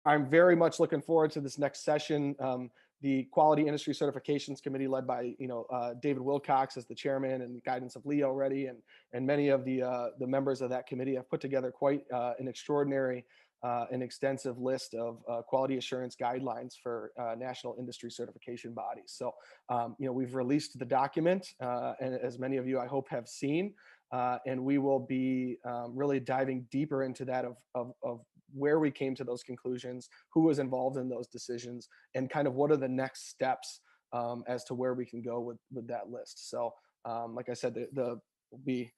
I'm very much looking forward to this next session. The Quality Industry Certifications Committee, led by David Wilcox as the chairman, and the guidance of Leo Reddy, and many of the members of that committee, have put together quite an extraordinary and extensive list of quality assurance guidelines for national industry certification bodies. So, we've released the document, and as many of you, I hope, have seen, and we will be really diving deeper into that of where we came to those conclusions, who was involved in those decisions, and kind of what are the next steps as to where we can go with that list. So, like I said, we'll be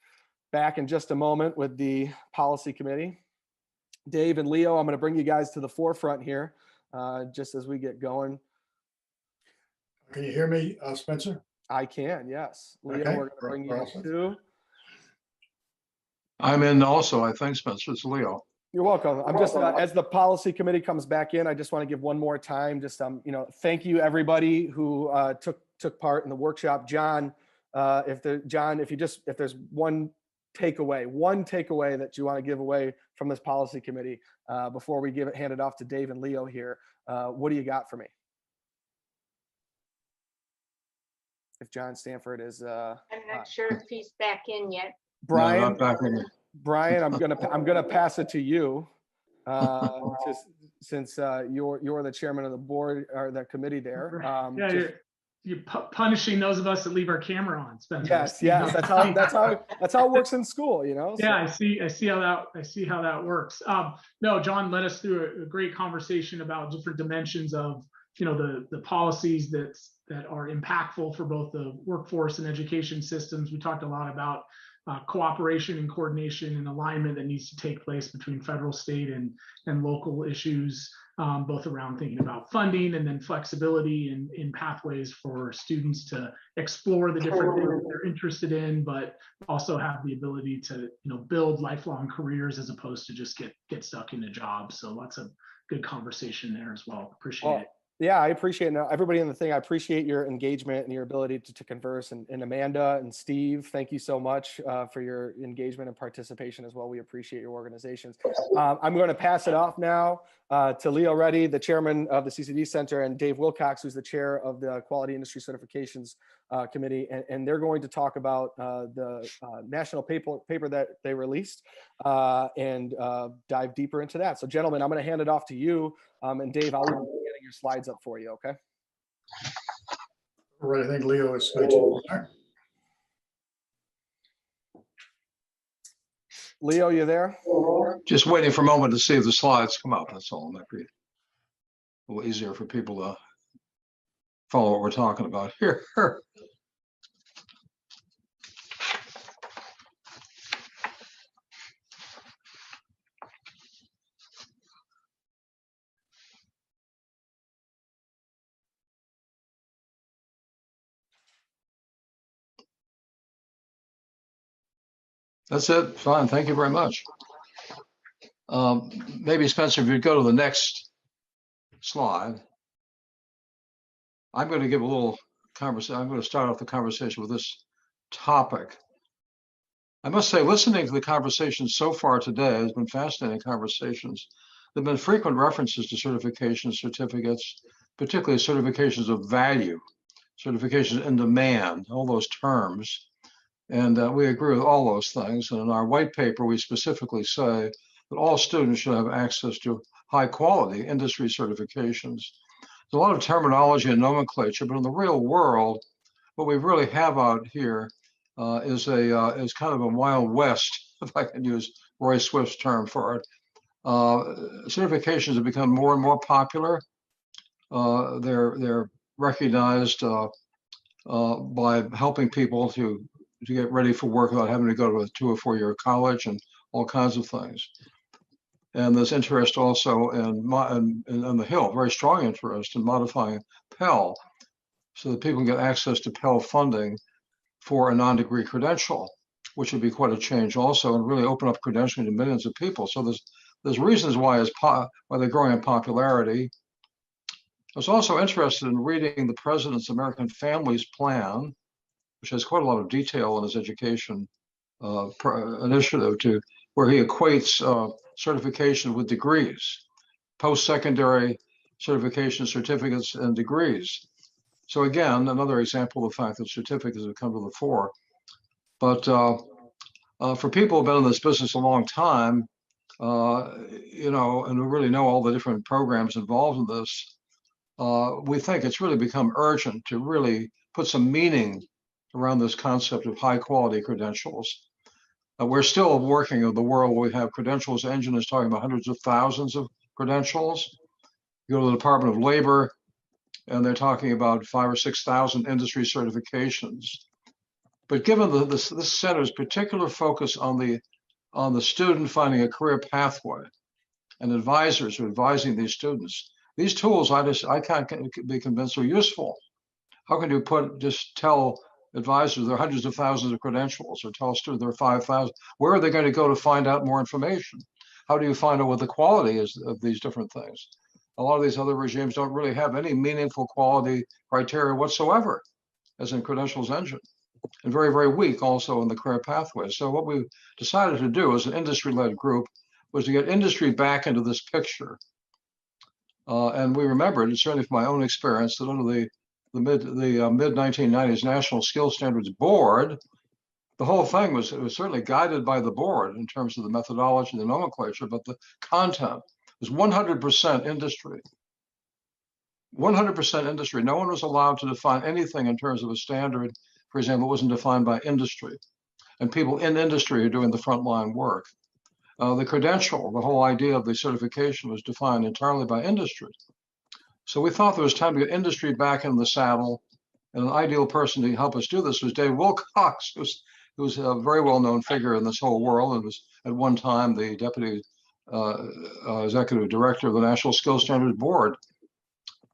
back in just a moment with the policy committee. Dave and Leo, I'm going to bring you guys to the forefront here, just as we get going. Can you hear me, Spencer? I can, yes. Leo, Okay. we're going to bring you in too. I'm in also, I think, Spencer. It's Leo. You're welcome. I'm just, as the policy committee comes back in, I just want to give one more time, just, thank you everybody who took part in the workshop. John, if there's one takeaway that you want to give away from this policy committee before we hand it off to Dave and Leo here, what do you got for me? If John Stanford is, I'm not sure if he's back in yet. Brian, no, not back in. Brian, I'm gonna pass it to you, since you're the chairman of the board or the committee there. Yeah, you're punishing those of us that leave our camera on, Spencer. Yes, that's how it works in school, So. Yeah, I see how that works. No, John led us through a great conversation about different dimensions of the policies that are impactful for both the workforce and education systems. We talked a lot about cooperation and coordination and alignment that needs to take place between federal, state, and local issues, both around thinking about funding and then flexibility in pathways for students to explore the different things that they're interested in, but also have the ability to build lifelong careers as opposed to just get stuck in a job. So lots of good conversation there as well. Appreciate it. Yeah, I appreciate it. Everybody in the thing, I appreciate your engagement and your ability to converse. And Amanda and Steve, thank you so much for your engagement and participation as well. We appreciate your organizations. I'm going to pass it off now to Leo Reddy, the chairman of the CCD Center, and Dave Wilcox, who's the chair of the Quality Industry Certifications Committee. And they're going to talk about the national paper that they released and dive deeper into that. So gentlemen, I'm going to hand it off to you. And Dave, I'll be getting your slides up for you, okay? All right, I think Leo is going to start. Leo, you there? Just waiting for a moment to see if the slides come up. That's all. It might be a little easier for people to follow what we're talking about here. That's it. Fine. Thank you very much. Maybe Spencer, if you'd go to the next slide. I'm going to give a little conversation. I'm going to start off the conversation with this topic. I must say, listening to the conversation so far today has been fascinating conversations. There have been frequent references to certification certificates, particularly certifications of value, certifications in demand, all those terms. And we agree with all those things. And in our white paper, we specifically say that all students should have access to high quality industry certifications. There's a lot of terminology and nomenclature, but in the real world, what we really have out here is kind of a Wild West, if I can use Roy Swift's term for it. Certifications have become more and more popular. They're recognized by helping people to get ready for work without having to go to a 2 or 4 year college and all kinds of things. And there's interest also in the Hill, very strong interest in modifying Pell so that people can get access to Pell funding for a non-degree credential, which would be quite a change also and really open up credentialing to millions of people. So there's reasons why they're growing in popularity. I was also interested in reading the President's American Families Plan, which has quite a lot of detail in his education initiative, where he equates certification with degrees. post-secondary certification certificates and degrees. So again, another example of the fact that certificates have come to the fore. But for people who've been in this business a long time, you know, and who really know all the different programs involved in this, we think it's really become urgent to really put some meaning around this concept of high quality credentials. We're still working in the world where we have credentials engine is talking about hundreds of thousands of credentials. You go to the Department of Labor, and they're talking about 5,000 or 6,000 industry certifications. But given this center's particular focus on the student finding a career pathway and advisors who are advising these students, these tools I can't be convinced are useful. How can you just tell advisors there are hundreds of thousands of credentials, or tell students there are 5,000? Where are they going to go to find out more information? How do you find out what the quality is of these different things? A lot of these other regimes don't really have any meaningful quality criteria whatsoever, as in Credentials Engine, and very, very weak also in the career pathway. So what we decided to do as an industry-led group was to get industry back into this picture. And we remembered, and certainly from my own experience, that under the mid-1990s National Skills Standards Board, the whole thing was certainly guided by the board in terms of the methodology, the nomenclature, but the content was 100% industry. 100% industry. No one was allowed to define anything in terms of a standard, for example, it wasn't defined by industry. And people in industry are doing the frontline work. The credential, the whole idea of the certification was defined entirely by industry. So we thought there was time to get industry back in the saddle. And an ideal person to help us do this was Dave Wilcox, who's a very well-known figure in this whole world and was at one time the deputy executive director of the National Skills Standards Board.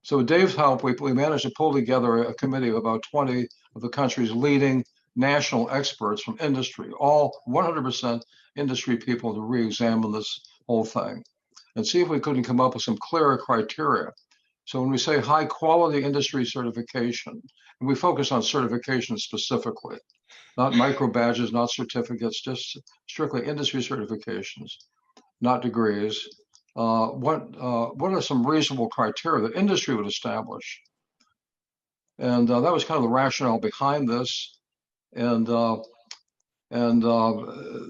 So with Dave's help, we managed to pull together a committee of about 20 of the country's leading national experts from industry, all 100% industry people, to re-examine this whole thing and see if we couldn't come up with some clearer criteria. So when we say high quality industry certification, and we focus on certification specifically, not micro badges, not certificates, just strictly industry certifications, not degrees. What are some reasonable criteria that industry would establish? And that was kind of the rationale behind this. And the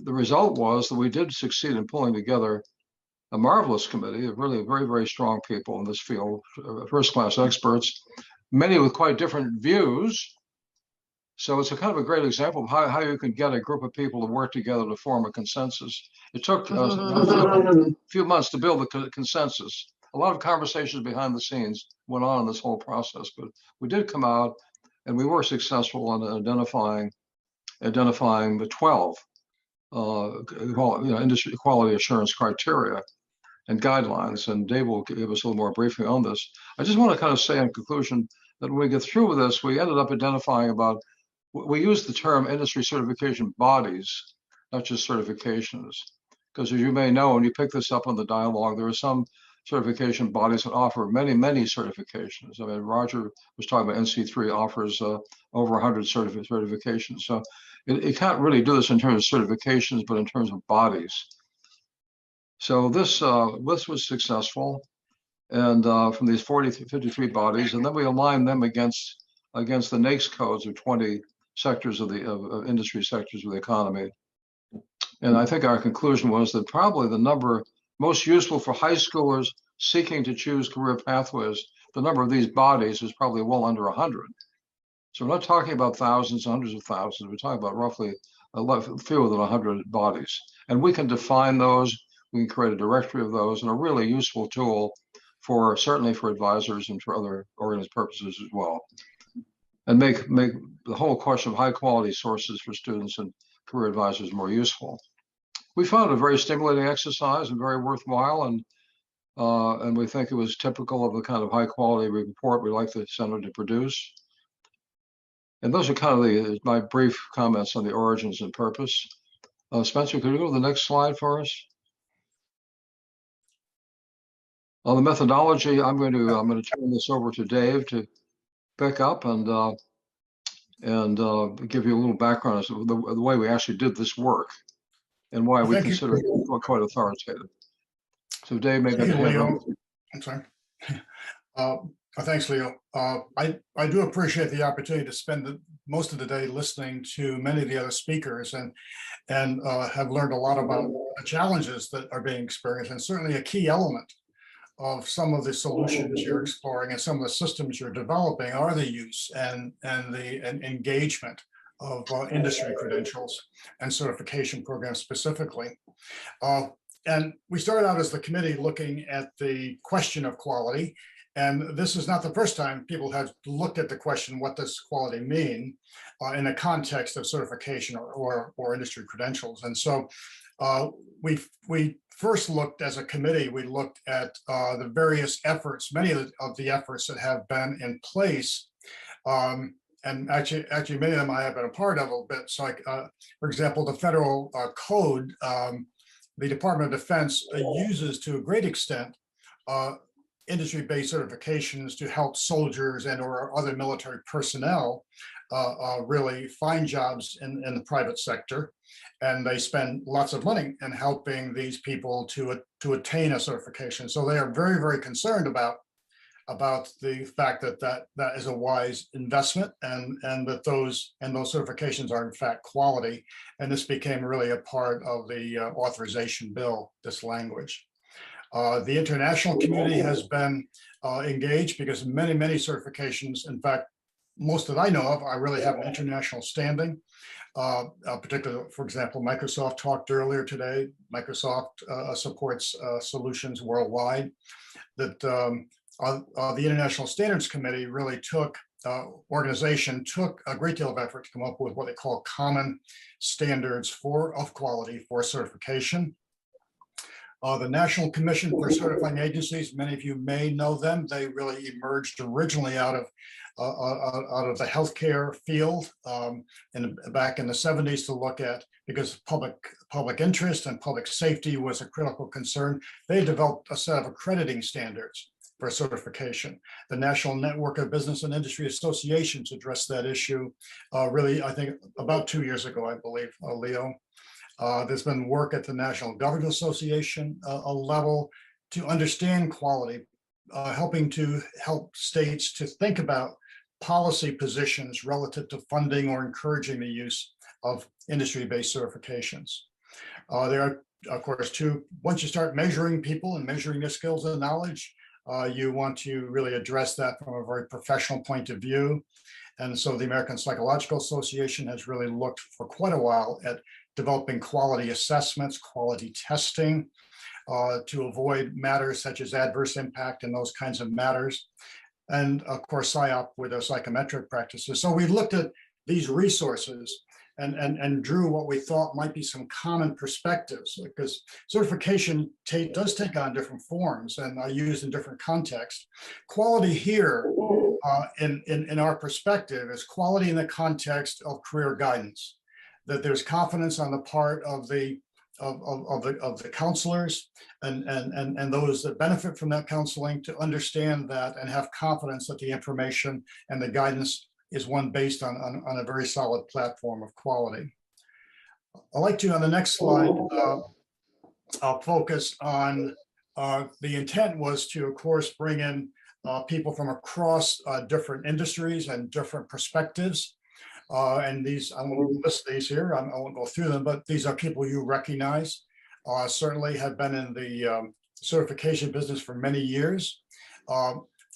result was that we did succeed in pulling together a marvelous committee of really very, very strong people in this field, first-class experts, many with quite different views. So it's a kind of a great example of how you can get a group of people to work together to form a consensus. It took a few months to build the consensus. A lot of conversations behind the scenes went on in this whole process, but we did come out and we were successful in identifying the 12 industry quality assurance criteria and guidelines, and Dave will give us a little more briefing on this. I just want to kind of say in conclusion that when we get through with this, we ended up identifying about, we used the term industry certification bodies, not just certifications, because as you may know, when you pick this up on the dialogue, there are some certification bodies that offer many, many certifications. I mean, Roger was talking about NC3 offers over 100 certifications. So it can't really do this in terms of certifications, but in terms of bodies. So this was successful, and from these 53 bodies, and then we aligned them against the NAICS codes of 20 sectors of industry sectors of the economy. And I think our conclusion was that probably the number most useful for high schoolers seeking to choose career pathways, the number of these bodies is probably well under 100. So we're not talking about thousands, hundreds of thousands. We're talking about roughly fewer than 100 bodies. And we can define those. We can create a directory of those, and a really useful tool certainly for advisors and for other organized purposes as well. And make the whole question of high quality sources for students and career advisors more useful. We found it a very stimulating exercise and very worthwhile, and we think it was typical of the kind of high quality report we like the center to produce. And those are kind of my brief comments on the origins and purpose. Spencer, could you go to the next slide for us? On the methodology, I'm going to turn this over to Dave to pick up and give you a little background as to the way we actually did this work and why we consider it quite authoritative. So Dave, maybe I'm sorry. Thanks, Leo. I do appreciate the opportunity to spend most of the day listening to many of the other speakers and have learned a lot about the challenges that are being experienced, and certainly a key element of some of the solutions you're exploring and some of the systems you're developing are the use and engagement of industry credentials and certification programs specifically. And we started out as the committee looking at the question of quality. And this is not the first time people have looked at the question, what does quality mean in the context of certification or industry credentials? And so we first looked as a committee, we looked at the various efforts, many of the efforts that have been in place. And actually, many of them I have been a part of a little bit. So, for example, the federal code, the Department of Defense uses to a great extent industry-based certifications to help soldiers and or other military personnel really find jobs in the private sector. And they spend lots of money in helping these people to attain a certification. So they are very, very concerned about the fact that is a wise investment and that those certifications are in fact quality. And this became really a part of the authorization bill, this language. The international community has been engaged because many certifications, in fact, most that I know of, I really have an international standing. Particularly, for example, Microsoft talked earlier today. Microsoft supports solutions worldwide. That the International Standards Committee really took a great deal of effort to come up with what they call common standards of quality for certification. The National Commission for Certifying Agencies, many of you may know them. They really emerged originally out of the healthcare field back in the 70s to look at, because public interest and public safety was a critical concern. They developed a set of accrediting standards for certification. The National Network of Business and Industry Associations addressed that issue really, I think, about 2 years ago, I believe, Leo. There's been work at the National Government Association level to understand quality, helping to help states to think about policy positions relative to funding or encouraging the use of industry-based certifications. There are, of course, once you start measuring people and measuring their skills and knowledge, you want to really address that from a very professional point of view. And so the American Psychological Association has really looked for quite a while at developing quality assessments, quality testing, to avoid matters such as adverse impact and those kinds of matters. And of course, PSYOP with their psychometric practices. So we looked at these resources and drew what we thought might be some common perspectives, because certification does take on different forms and are used in different contexts. Quality here, in our perspective, is quality in the context of career guidance, that there's confidence on the part of the counselors and those that benefit from that counseling to understand that and have confidence that the information and the guidance is one based on a very solid platform of quality. I'd like to, on the next slide, I'll focus on the intent was to, of course, bring in people from across different industries and different perspectives. And these, I won't list these here, I won't go through them, but these are people you recognize, certainly have been in the certification business for many years.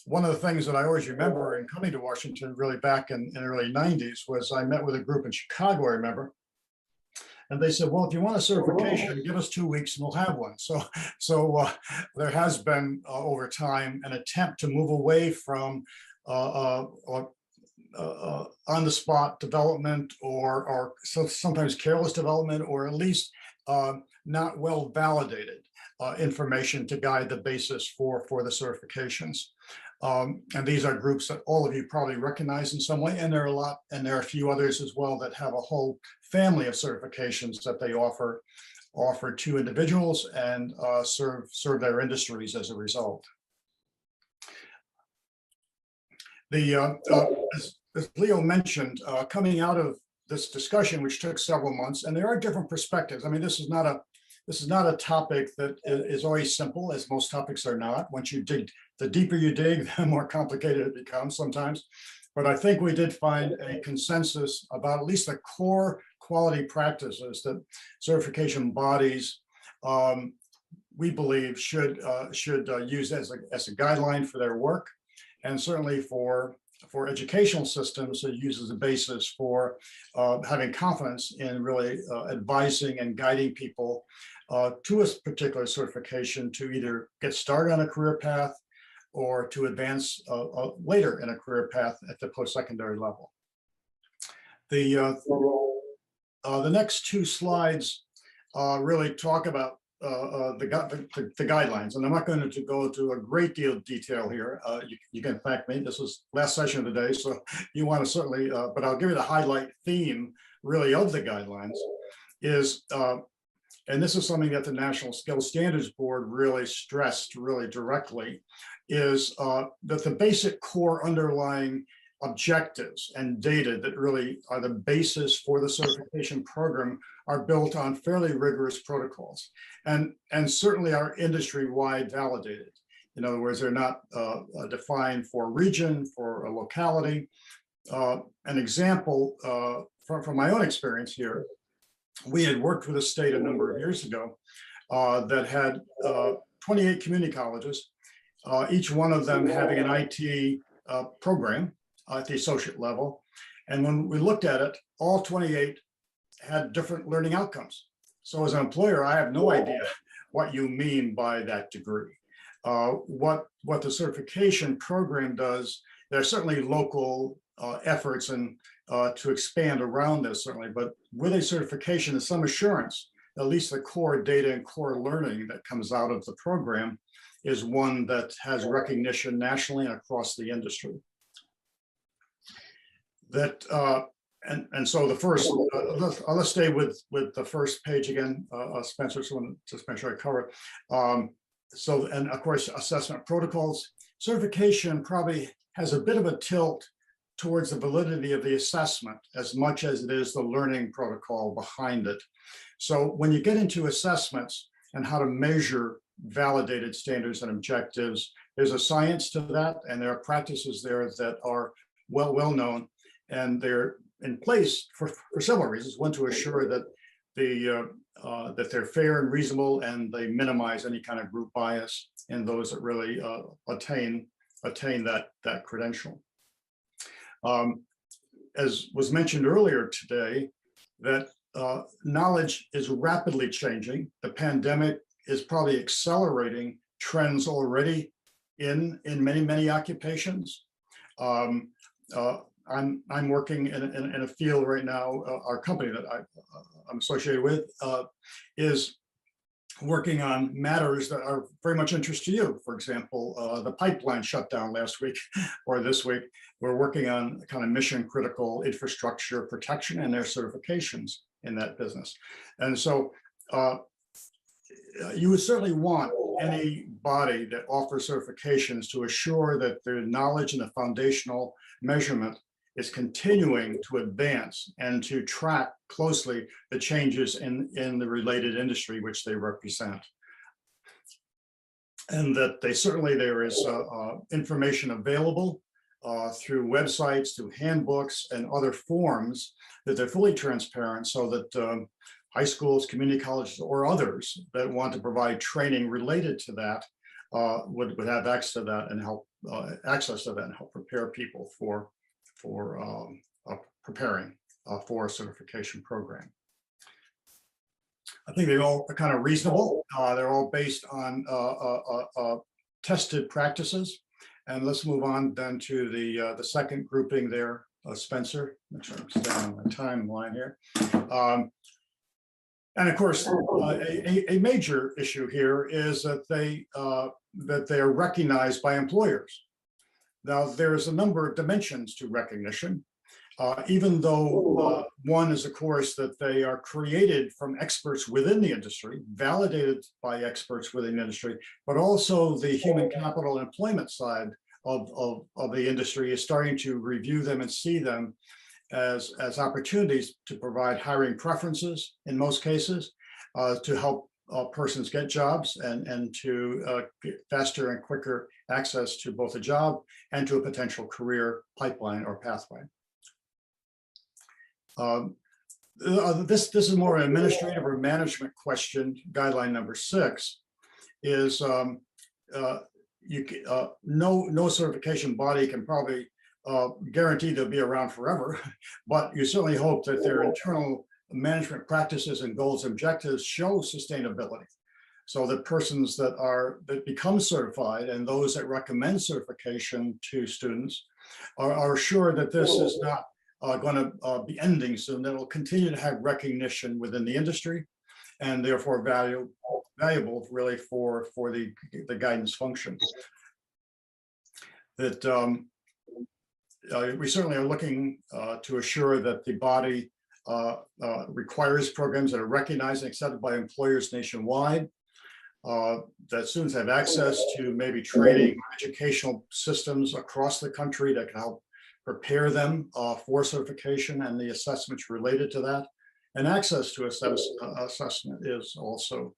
One of the things that I always remember in coming to Washington, really back in the early 90s, was I met with a group in Chicago, I remember. And they said, well, if you want a certification, give us 2 weeks and we'll have one. So there has been over time an attempt to move away from on-the-spot development or sometimes careless development, or at least not well validated information to guide the basis for the certifications. And these are groups that all of you probably recognize in some way, and there are a few others as well that have a whole family of certifications that they offer to individuals and serve their industries as a result. As Leo mentioned, coming out of this discussion, which took several months, and there are different perspectives. I mean, this is not this is not a topic that is always simple, as most topics are not. Once you dig, the deeper you dig, the more complicated it becomes sometimes. But I think we did find a consensus about at least the core quality practices that certification bodies, we believe, should use as a guideline for their work, and certainly for educational systems to use as a basis for having confidence in really advising and guiding people to a particular certification to either get started on a career path or to advance later in a career path at the post-secondary level. The next two slides really talk about the guidelines, and I'm not going to go into a great deal of detail here. You can thank me. This was last session of the day, so you want to certainly, but I'll give you the highlight theme really of the guidelines is, and this is something that the National Skills Standards Board really stressed really directly, is that the basic core underlying objectives and data that really are the basis for the certification program are built on fairly rigorous protocols, and certainly are industry-wide validated. In other words, they're not defined for a region, for a locality. An example from my own experience here, we had worked with a state a number of years ago that had 28 community colleges, each one of them having an IT program at the associate level. And when we looked at it, all 28 had different learning outcomes. So as an employer, I have no idea what you mean by that degree. What the certification program does, there are certainly local efforts and to expand around this certainly, but with a certification, there's some assurance, at least the core data and core learning that comes out of the program is one that has recognition nationally and across the industry. That and so the first, let's stay with the first page again, Spencer, so just make sure I cover it. So, and of course, assessment protocols. Certification probably has a bit of a tilt towards the validity of the assessment as much as it is the learning protocol behind it. So when you get into assessments and how to measure validated standards and objectives, there's a science to that, and there are practices there that are well known, and they're in place for several reasons. One, to assure that that they're fair and reasonable, and they minimize any kind of group bias in those that really attain that credential. As was mentioned earlier today, that knowledge is rapidly changing. The pandemic is probably accelerating trends already in many occupations. I'm working in a field right now. Our company that I'm associated with is working on matters that are very much interest to you. For example, the pipeline shutdown last week or this week. We're working on kind of mission critical infrastructure protection and their certifications in that business. And so you would certainly want any body that offers certifications to assure that their knowledge and the foundational measurement is continuing to advance and to track closely the changes in the related industry which they represent. And that there is information available through websites, through handbooks and other forms, that they're fully transparent, so that high schools, community colleges, or others that want to provide training related to that would have access to that and help prepare people for preparing for a certification program. I think they're all kind of reasonable. They're all based on tested practices. And let's move on then to the second grouping there, Spencer. Make sure I'm staying on my timeline here. And of course, a major issue here is that they are recognized by employers. Now, there's a number of dimensions to recognition, even though one is, of course, that they are created from experts within the industry, validated by experts within the industry, but also the human capital and employment side of the industry is starting to review them and see them as opportunities to provide hiring preferences in most cases, to help persons get jobs and to get faster and quicker access to both a job and to a potential career pipeline or pathway. This is more an administrative or management question. Guideline number 6 is no certification body can probably guarantee they'll be around forever, but you certainly hope that their internal management practices and goals and objectives show sustainability. So that persons that become certified and those that recommend certification to students are sure that this is not going to be ending soon, that it will continue to have recognition within the industry and therefore valuable really for the guidance function. That we certainly are looking to assure that the body requires programs that are recognized and accepted by employers nationwide, that students have access to maybe training, educational systems across the country that can help prepare them for certification and the assessments related to that. And access to assessment is also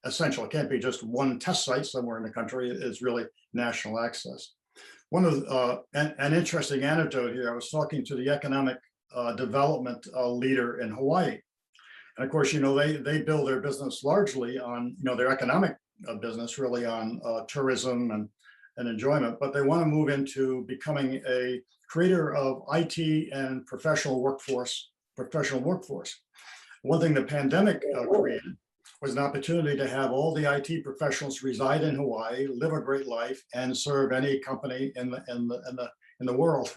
essential. It can't be just one test site somewhere in the country. It's really national access. One of an interesting anecdote here, I was talking to the economic development leader in Hawaii. And of course, they build their business largely on, their economic business really on tourism and enjoyment, but they want to move into becoming a creator of IT and professional workforce. One thing the pandemic created was an opportunity to have all the IT professionals reside in Hawaii, live a great life, and serve any company in the world.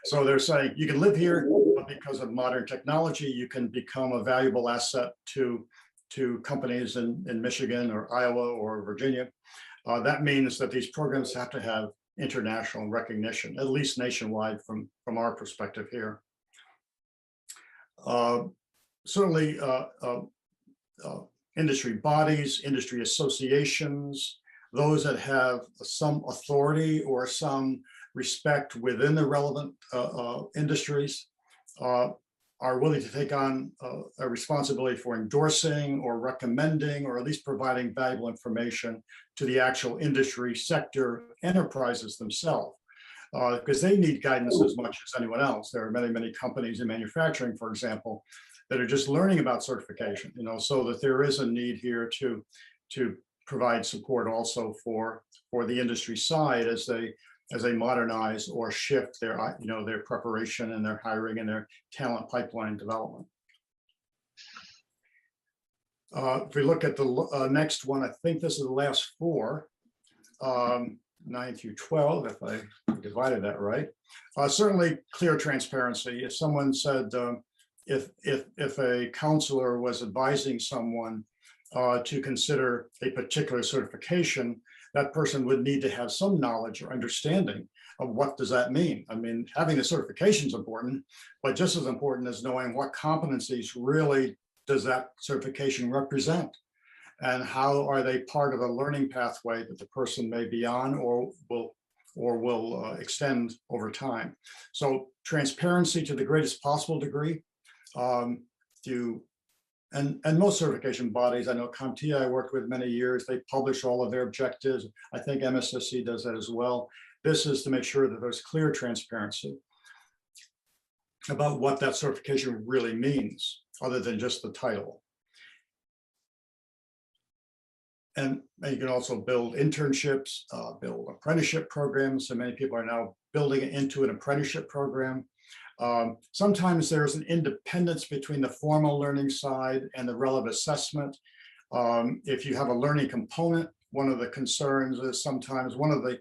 So they're saying you can live here, but because of modern technology, you can become a valuable asset to companies in Michigan or Iowa or Virginia. That means that these programs have to have international recognition, at least nationwide from our perspective here. Certainly, industry bodies, industry associations, those that have some authority or some respect within the relevant industries are willing to take on a responsibility for endorsing or recommending or at least providing valuable information to the actual industry sector enterprises themselves, because they need guidance as much as anyone else. There are many, many companies in manufacturing, for example, that are just learning about certification, so that there is a need here to provide support also for the industry side as they modernize or shift their their preparation and their hiring and their talent pipeline development. If we look at the next one, I think this is the last 4, 9 through 12, if I divided that right. Certainly clear transparency. If someone said, if a counselor was advising someone to consider a particular certification, that person would need to have some knowledge or understanding of what does that mean. I mean, having the certification is important, but just as important is knowing what competencies really does that certification represent, and how are they part of a learning pathway that the person may be on or will extend over time. So transparency to the greatest possible degree. And most certification bodies, I know CompTIA I worked with many years, they publish all of their objectives. I think MSSC does that as well. This is to make sure that there's clear transparency about what that certification really means, other than just the title. And you can also build internships, build apprenticeship programs. So many people are now building it into an apprenticeship program. Sometimes there's an independence between the formal learning side and the relevant assessment. If you have a learning component, one of the concerns is sometimes one of the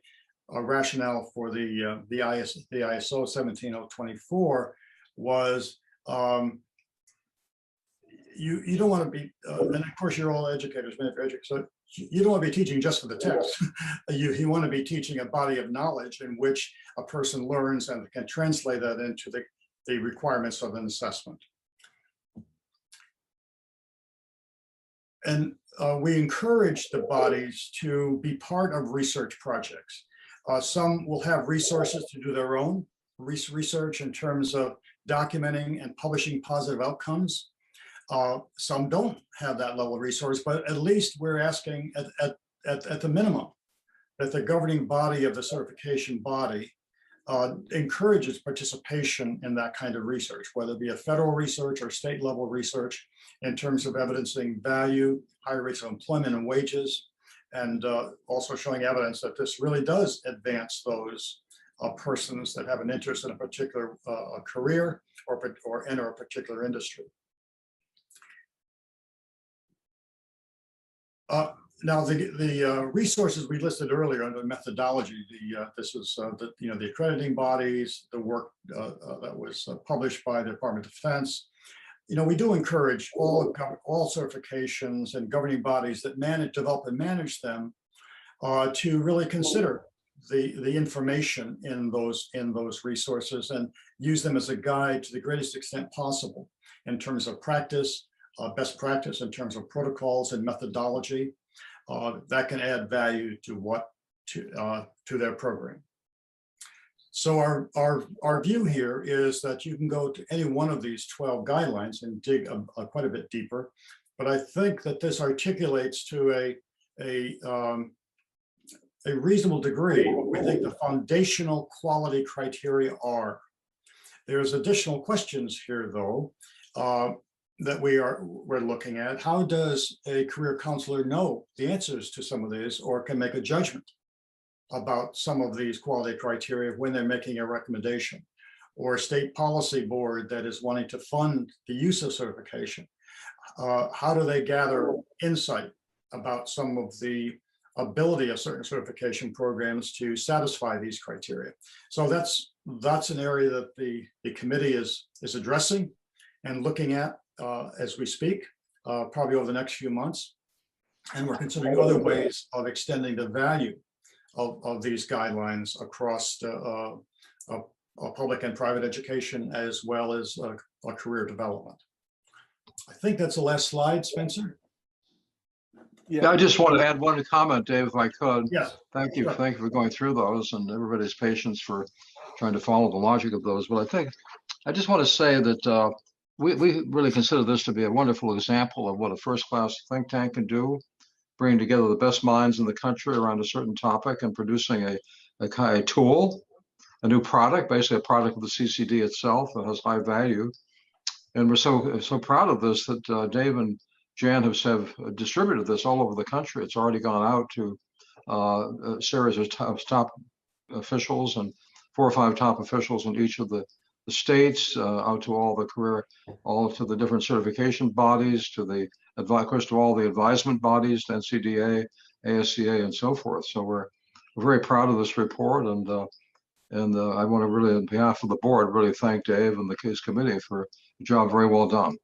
rationale for the ISO 17024 was you don't want to be, and of course you're all educators, so you don't want to be teaching just for the test. You want to be teaching a body of knowledge in which a person learns and can translate that into the requirements of an assessment. And we encourage the bodies to be part of research projects. Some will have resources to do their own research in terms of documenting and publishing positive outcomes. Some don't have that level of resource, but at least we're asking at the minimum that the governing body of the certification body encourages participation in that kind of research, whether it be a federal research or state level research in terms of evidencing value, higher rates of employment and wages, and also showing evidence that this really does advance those persons that have an interest in a particular career or enter a particular industry. Now, the resources we listed earlier under methodology, this is the accrediting bodies, the work that was published by the Department of Defense. We do encourage all certifications and governing bodies that develop and manage them to really consider the information in those resources and use them as a guide to the greatest extent possible in terms of practice, best practice in terms of protocols and methodology that can add value to their program. So our view here is that you can go to any one of these 12 guidelines and dig quite a bit deeper, but I think that this articulates to a reasonable degree we think the foundational quality criteria are. There's additional questions here, though, that we're looking at. How does a career counselor know the answers to some of these, or can make a judgment about some of these quality criteria when they're making a recommendation? Or a state policy board that is wanting to fund the use of certification, how do they gather insight about some of the ability of certain certification programs to satisfy these criteria? So that's an area that the committee is addressing and looking at as we speak, probably over the next few months. And we're considering other ways of extending the value of these guidelines across public and private education, as well as career development. I think that's the last slide, Spencer. Yeah, I just want to add one comment, Dave, if I could. Yes. Thank you. Sure. Thank you for going through those and everybody's patience for trying to follow the logic of those. But I just want to say that we really consider this to be a wonderful example of what a first-class think tank can do, bringing together the best minds in the country around a certain topic and producing a tool, a new product, basically a product of the CCD itself that has high value. And we're so proud of this that Dave and Jan have distributed this all over the country. It's already gone out to a series of top officials and 4 or 5 top officials in each of the states, out to all to the different certification bodies, of course, to all the advisement bodies, to NCDA, ASCA, and so forth. So we're very proud of this report, and I want to really, on behalf of the board, really thank Dave and his committee for a job very well done.